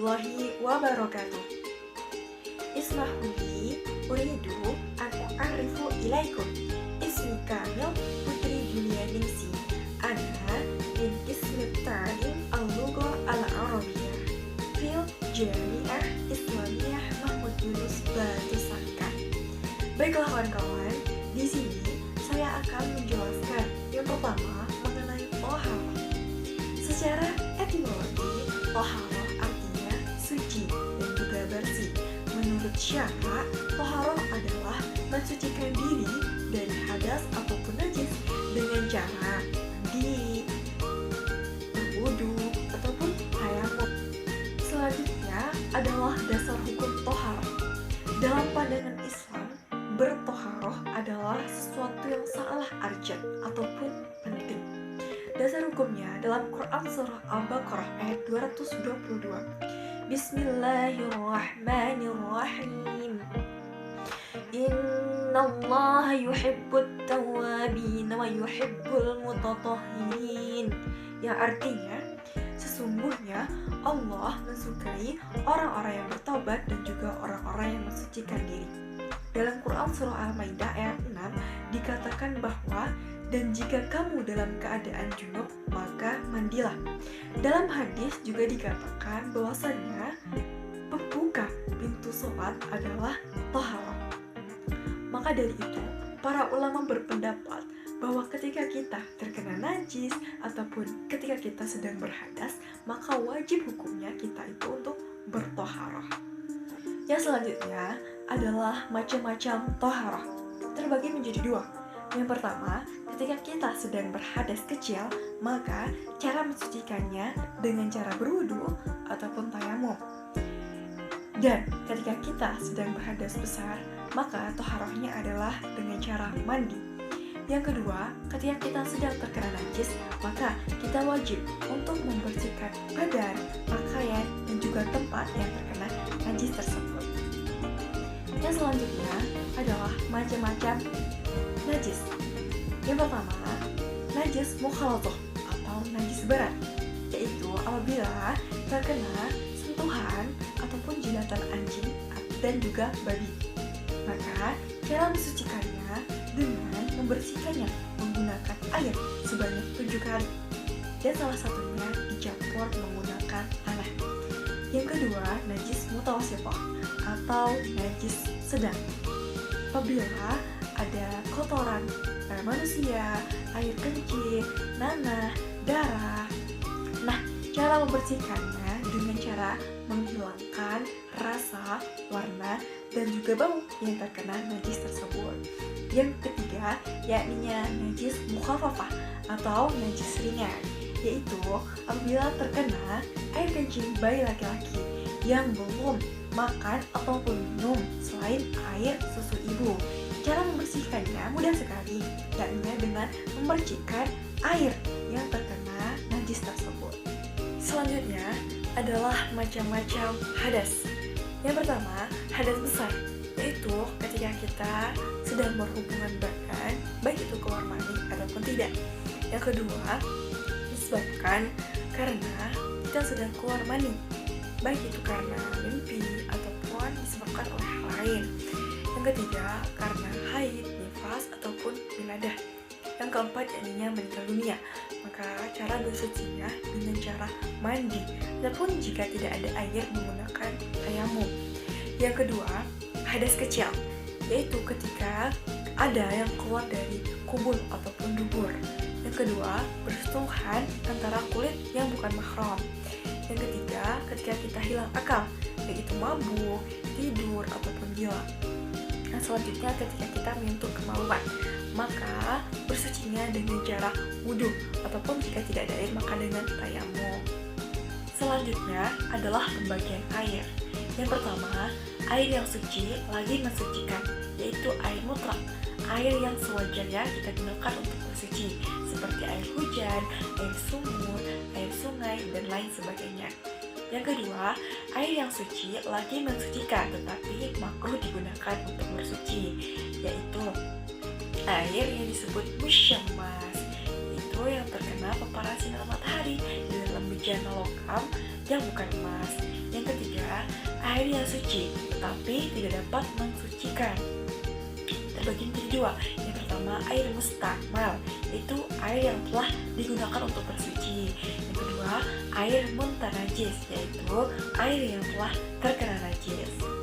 warahmatullahi wabarakatuh. Ismahuli uridu an u'arifu ilaikum ismi kamil Putri Julia Ningsi. Ana min Qismi Ta'lim al-Lughah al-Arabiyyah fil Jami'ah Islamiyah Mahmud Yunus Batu Sangkar. Baiklah kawan-kawan, di sini saya akan menjelaskan yang pertama mengenai toharoh. Secara etimologi, toharoh artinya suci dan juga bersih. Menurut syara, toharoh adalah mensucikan diri dari hadas ataupun najis dengan cara mandi, berwudu, ataupun tayamum. Selanjutnya adalah dasar hukum toharoh. Dalam pandangan Islam, bertoharoh adalah sesuatu yang sangatlah urgent ataupun penting. Dasar hukumnya dalam Quran Surah Al-Baqarah ayat 222. Bismillahirrahmanirrahim. Innallaha yuhibbut tawwabin wa yuhibbul mutatahhirin. Yang artinya, sesungguhnya Allah mensukai orang-orang yang bertobat dan juga orang-orang yang mensucikan diri. Dalam Quran Surah Al-Maidah ayat 6 dikatakan bahwa dan jika kamu dalam keadaan junub, maka mandilah. Dalam hadis juga dikatakan bahwasannya pembuka pintu sholat adalah toharoh. Maka dari itu, para ulama berpendapat bahwa ketika kita terkena najis ataupun ketika kita sedang berhadas, maka wajib hukumnya kita itu untuk bertoharoh. Yang selanjutnya adalah macam-macam toharoh. Terbagi menjadi dua. Yang pertama, ketika kita sedang berhadas kecil, maka cara mensucikannya dengan cara berwudu ataupun tayamum. Dan ketika kita sedang berhadas besar, maka toharohnya adalah dengan cara mandi. Yang kedua, ketika kita sedang terkena najis, maka kita wajib untuk membersihkan badan, pakaian, dan juga tempat yang terkena najis tersebut. Yang selanjutnya adalah macam-macam najis. Yang pertama, najis mukhalatoh atau najis berat, yaitu apabila terkena sentuhan ataupun jilatan anjing dan juga babi. Maka cara mensucikannya dengan membersihkannya menggunakan air sebanyak 7 kali, dan salah satunya dicampur menggunakan tanah. Yang kedua, najis mutawasitoh atau najis sedang. Apabila ada kotoran manusia, air kencing, nanah, darah. Nah, cara membersihkannya dengan cara menghilangkan rasa, warna, dan juga bau yang terkena najis tersebut. Yang ketiga, yakni najis mukhafafah atau najis ringan, yaitu apabila terkena air kencing bayi laki-laki yang belum makan ataupun minum selain air susu ibu. Cara membersihkannya mudah sekali, yakni dengan memercikkan air yang terkena najis tersebut. Selanjutnya adalah macam-macam hadas. Yang pertama, hadas besar, yaitu ketika kita sedang berhubungan badan, baik itu keluar mani ataupun tidak. Yang kedua, disebabkan karena kita sedang keluar mani, baik itu karena mimpi ataupun disebabkan oleh hal lain. Yang ketiga, karena haid, nifas, ataupun wiladah. Yang keempat, yakni meninggal dunia. Maka cara bersucinya dengan cara mandi, ataupun jika tidak ada air menggunakan tayamum. Yang kedua, hadas kecil, yaitu ketika ada yang keluar dari kubul ataupun dubur. Yang kedua, bersentuhan antara kulit yang bukan mahram. Yang ketiga, ketika kita hilang akal, yaitu mabuk, tidur, ataupun gila. Nah, selanjutnya ketika kita menyentuh kemaluan, maka bersucinya dengan cara wudhu, ataupun jika tidak ada air maka dengan tayamum. Selanjutnya adalah pembagian air. Yang pertama, air yang suci lagi mensucikan, yaitu air mutlak, air yang sewajarnya kita gunakan untuk bersuci, seperti air hujan, air sumur, air sungai, dan lain sebagainya. Yang kedua, air yang suci lagi mensucikan tetapi makruh digunakan untuk bersuci, yaitu air yang disebut musyammas, itu yang terkena paparan sinar matahari di dalam bejana logam yang bukan emas. Yang ketiga, air yang suci tetapi tidak dapat mensucikan. Terbagi menjadi dua. Yang pertama, air mustamal, yaitu air yang telah digunakan untuk bersuci. Yang kedua, air muntanajis, yaitu air yang telah terkena najis.